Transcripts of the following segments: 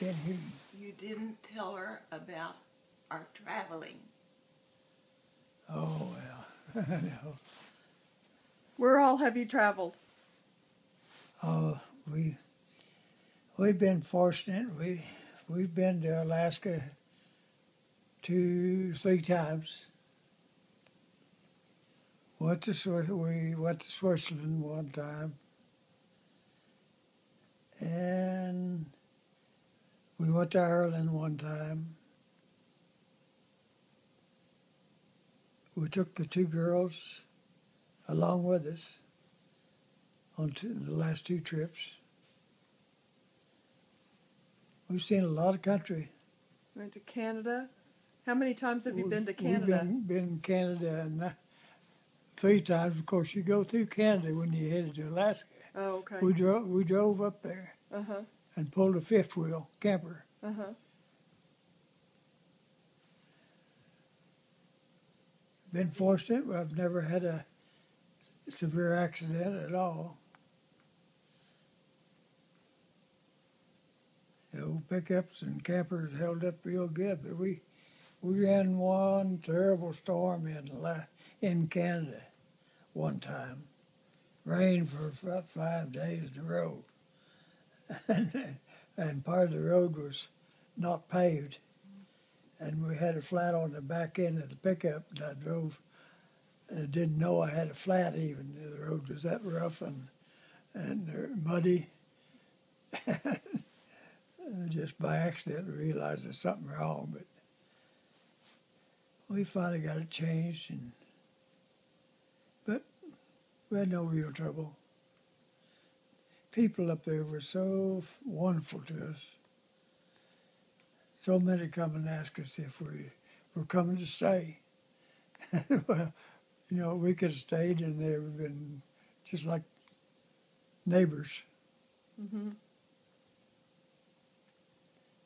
can't hear you. You didn't tell her about our traveling. Oh, well, no. Where all have you traveled? Oh, we've been fortunate. We've been to Alaska 2, 3 times. We went to Switzerland one time, and we went to Ireland one time. We took the 2 girls along with us on the last 2 trips. We've seen a lot of country. Went to Canada. How many times have you been to Canada? We've been in Canada 3 times. Of course, you go through Canada when you headed to Alaska. Oh, okay. We drove up there and pulled a 5th wheel camper. Been fortunate. I've never had a severe accident at all. The old pickups and campers held up real good, but we ran one terrible storm in Canada one time. Rained for about 5 days in a row. And part of the road was not paved. And we had a flat on the back end of the pickup, and I drove, and I didn't know I had a flat even. The road was that rough and muddy. Just by accident realized there's something wrong, but we finally got it changed, but we had no real trouble. People up there were so wonderful to us. So many come and ask us if we were coming to stay. Well, we could have stayed, and they would have been just like neighbors.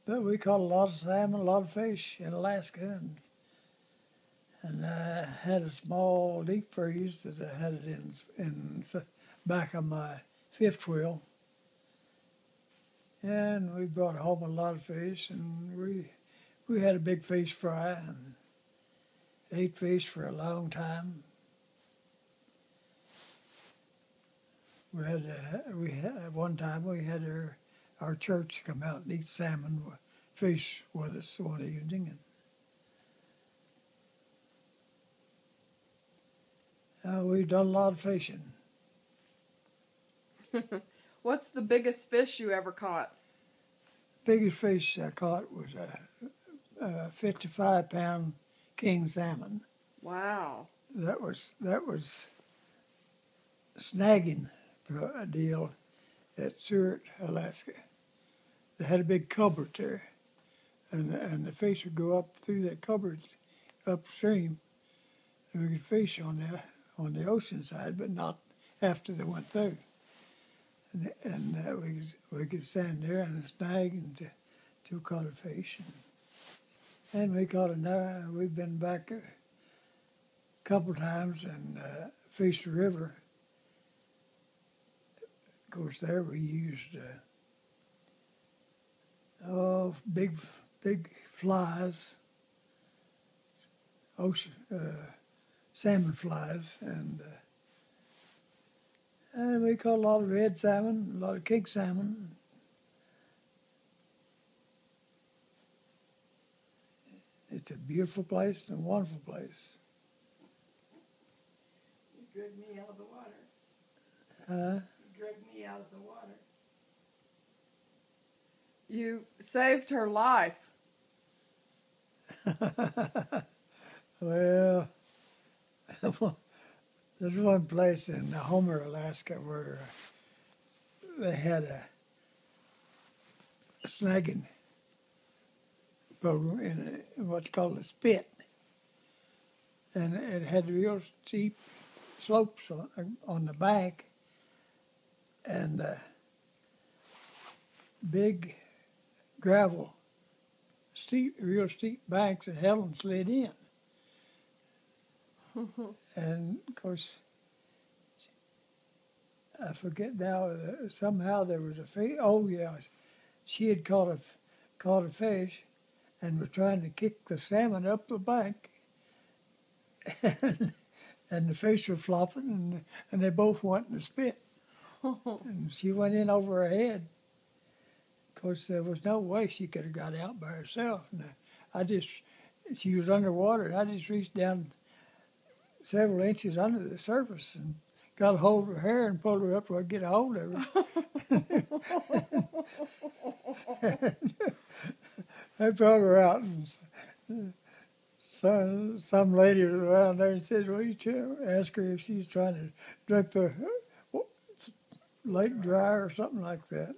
But we caught a lot of salmon, a lot of fish in Alaska, and I had a small deep freeze that I had it in the back of my 5th wheel. And we brought home a lot of fish, and we had a big fish fry and ate fish for a long time. One time we had our church come out and eat salmon fish with us one evening. And we've done a lot of fishing. What's the biggest fish you ever caught? Biggest fish I caught was a 55-pound king salmon. Wow. That was snagging a deal at Seward, Alaska. They had a big cupboard there, and the fish would go up through that cupboard upstream, and we could fish on the ocean side, but not after they went through. And we could stand there and snag until we caught a fish. And we caught another. We've been back a couple times and fished the river. Of course, there we used big flies, ocean salmon flies, and we caught a lot of red salmon, a lot of king salmon. It's a beautiful place and a wonderful place. You dragged me out of the water. Huh? You dragged me out of the water. You saved her life. Well, there's one place in Homer, Alaska, where they had a snagging program in what's called a spit, and it had real steep slopes on the bank, and big gravel, real steep banks that held and slid in. And of course, I forget now. Somehow there was a fish. Oh yeah, she had caught a caught a fish and was trying to kick the salmon up the bank. And the fish were flopping, and they both went in the spit. And she went in over her head. Of course, there was no way she could have got out by herself. And she was underwater, and I just reached down several inches under the surface and got a hold of her hair and pulled her up to get a hold of her. I brought her out, and some lady was around there and said, well, you ask her if she's trying to drink the lake dry or something like that.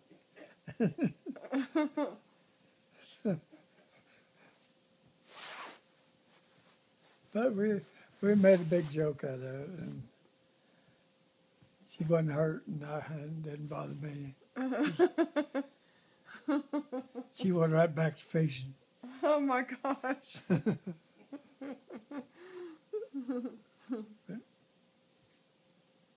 But we made a big joke out of it, and she wasn't hurt, and it didn't bother me. She went right back to fishing. Oh my gosh. But